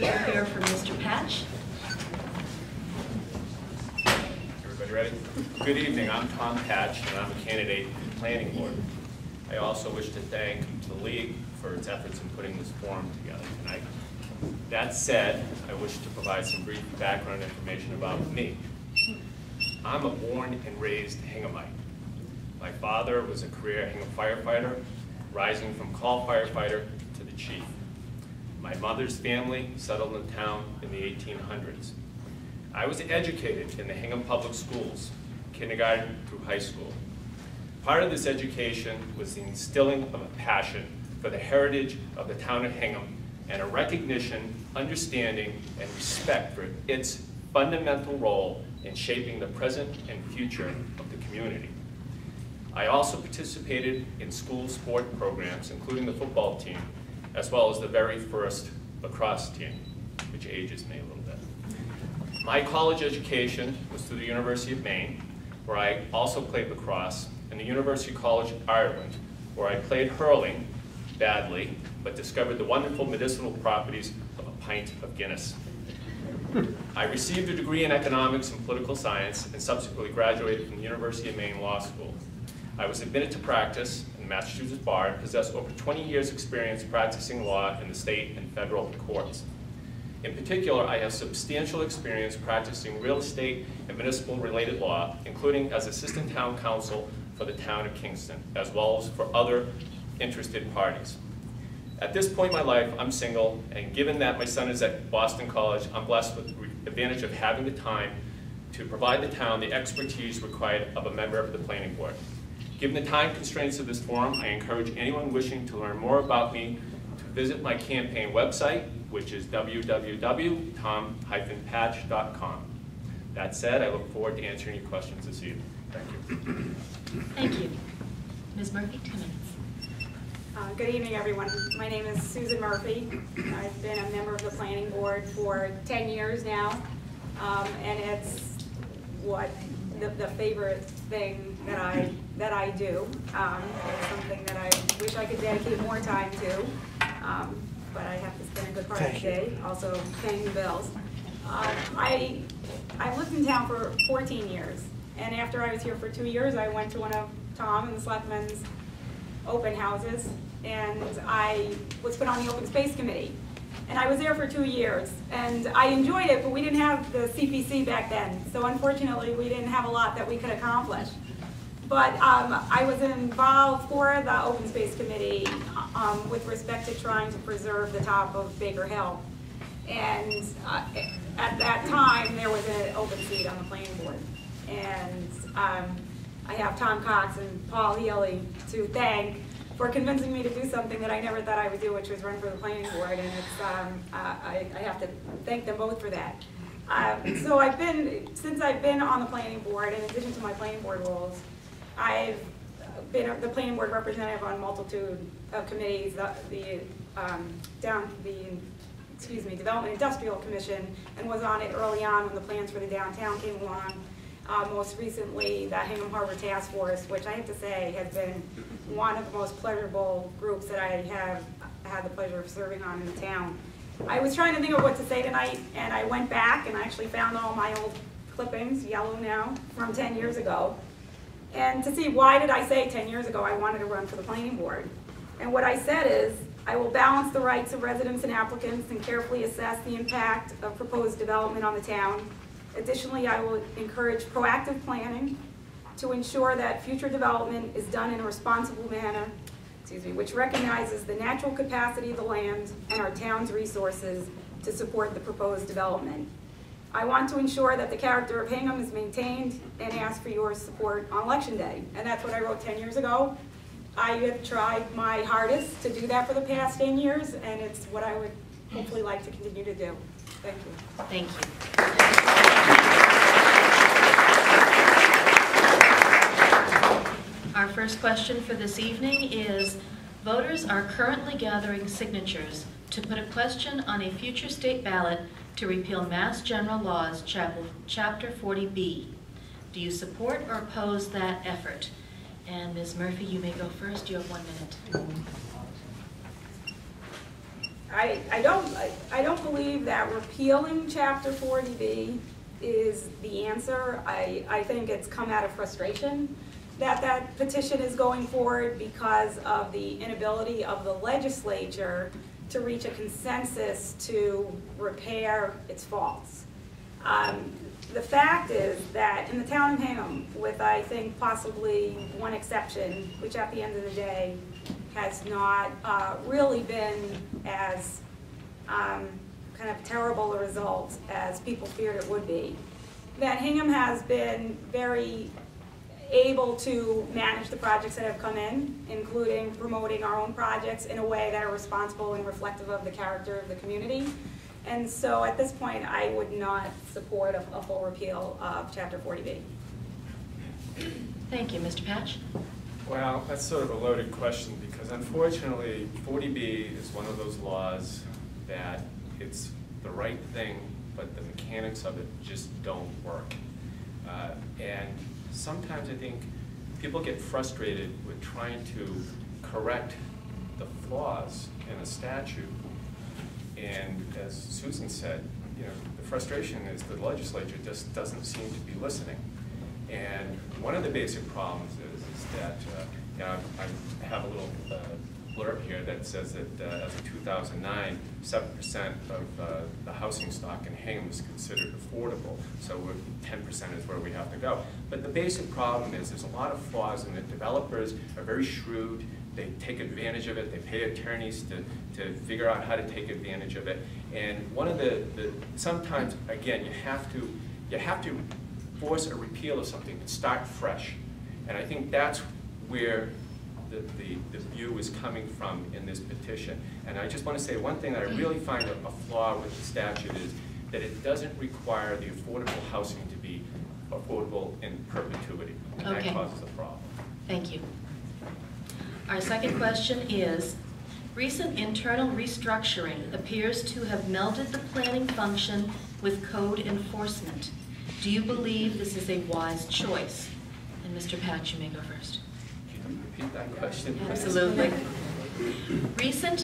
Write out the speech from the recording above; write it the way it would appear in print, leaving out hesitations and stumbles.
We'll hear from Mr. Patch. Everybody ready? Good evening, I'm Tom Patch, and I'm a candidate for the Planning Board. I also wish to thank the League for its efforts in putting this forum together tonight. That said, I wish to provide some brief background information about me. I'm a born and raised Hinghamite. My father was a career Hingham firefighter, rising from call firefighter to the chief. My mother's family settled in town in the 1800s. I was educated in the Hingham Public Schools, kindergarten through high school. Part of this education was the instilling of a passion for the heritage of the town of Hingham and a recognition, understanding, and respect for its fundamental role in shaping the present and future of the community. I also participated in school sport programs, including the football team, as well as the very first lacrosse team, which ages me a little bit. My college education was through the University of Maine, where I also played lacrosse, and the University College Ireland, where I played hurling badly, but discovered the wonderful medicinal properties of a pint of Guinness. I received a degree in economics and political science and subsequently graduated from the University of Maine Law School. I was admitted to practice in the Massachusetts Bar and possess over 20 years' experience practicing law in the state and federal courts. In particular, I have substantial experience practicing real estate and municipal related law, including as assistant town counsel for the town of Kingston, as well as for other interested parties. At this point in my life, I'm single, and given that my son is at Boston College, I'm blessed with the advantage of having the time to provide the town the expertise required of a member of the planning board. Given the time constraints of this forum, I encourage anyone wishing to learn more about me to visit my campaign website, which is www.tom-patch.com. That said, I look forward to answering your questions this evening. Thank you. Thank you. Ms. Murphy, 2 minutes. Good evening, everyone. My name is Susan Murphy. I've been a member of the planning board for 10 years now, and it's what the favorite thing that I do. It's something that I wish I could dedicate more time to, but I have to spend a good part of the day also paying the bills. I've lived in town for 14 years, and after I was here for 2 years, I went to one of Tom and the Selectmen's open houses, and I was put on the open space committee. And I was there for 2 years, and I enjoyed it, but we didn't have the CPC back then, so unfortunately we didn't have a lot that we could accomplish. But I was involved for the open space committee with respect to trying to preserve the top of Baker Hill. And at that time, there was an open seat on the planning board. And I have Tom Cox and Paul Healy to thank for convincing me to do something that I never thought I would do, which was run for the planning board, and it's, I have to thank them both for that. So since I've been on the planning board, in addition to my planning board roles, I've been the planning board representative on a multitude of committees, the Development Industrial Commission, and was on it early on when the plans for the downtown came along. Most recently, the Hingham Harbor Task Force, which I have to say has been one of the most pleasurable groups that I have had the pleasure of serving on in the town. I was trying to think of what to say tonight, and I went back and I actually found all my old clippings, yellow now, from 10 years ago. And to see why did I say 10 years ago I wanted to run for the planning board. And what I said is, I will balance the rights of residents and applicants and carefully assess the impact of proposed development on the town. Additionally, I will encourage proactive planning to ensure that future development is done in a responsible manner, which recognizes the natural capacity of the land and our town's resources to support the proposed development. I want to ensure that the character of Hingham is maintained and ask for your support on Election Day. And that's what I wrote 10 years ago. I have tried my hardest to do that for the past 10 years, and it's what I would hopefully like to continue to do. Thank you. Thank you. Our first question for this evening is, voters are currently gathering signatures to put a question on a future state ballot to repeal Mass General Laws, Chapter 40B. Do you support or oppose that effort? And Ms. Murphy, you may go first. You have 1 minute. I don't believe that repealing Chapter 40B is the answer. I think it's come out of frustration that petition is going forward because of the inability of the legislature to reach a consensus to repair its faults. The fact is that in the town of Hingham, with I think possibly one exception, which at the end of the day has not really been as kind of terrible a result as people feared it would be, that Hingham has been very able to manage the projects that have come in, including promoting our own projects in a way that are responsible and reflective of the character of the community. And so at this point, I would not support a full repeal of Chapter 40B. Thank you. Mr. Patch? Well, that's sort of a loaded question because unfortunately 40B is one of those laws that it's the right thing, but the mechanics of it just don't work. And sometimes I think people get frustrated with trying to correct the flaws in a statute. And as Susan said, you know, the frustration is the legislature just doesn't seem to be listening. And one of the basic problems is that, you know, I have a little blurb here that says that as of 2009, 7% of the housing stock in Hingham is considered affordable. So 10% is where we have to go. But the basic problem is there's a lot of flaws in it. Developers are very shrewd. They take advantage of it. They pay attorneys to figure out how to take advantage of it. And one of the sometimes, again, you have to force a repeal of something and start fresh. And I think that's where the view is coming from in this petition. And I just want to say one thing that I really find a flaw with the statute is that it doesn't require the affordable housing to be affordable in perpetuity. And Okay. that causes a problem. Thank you. Our second question is, recent internal restructuring appears to have melded the planning function with code enforcement. Do you believe this is a wise choice? And Mr. Patch, you may go first. Can you repeat that question? Absolutely. Recent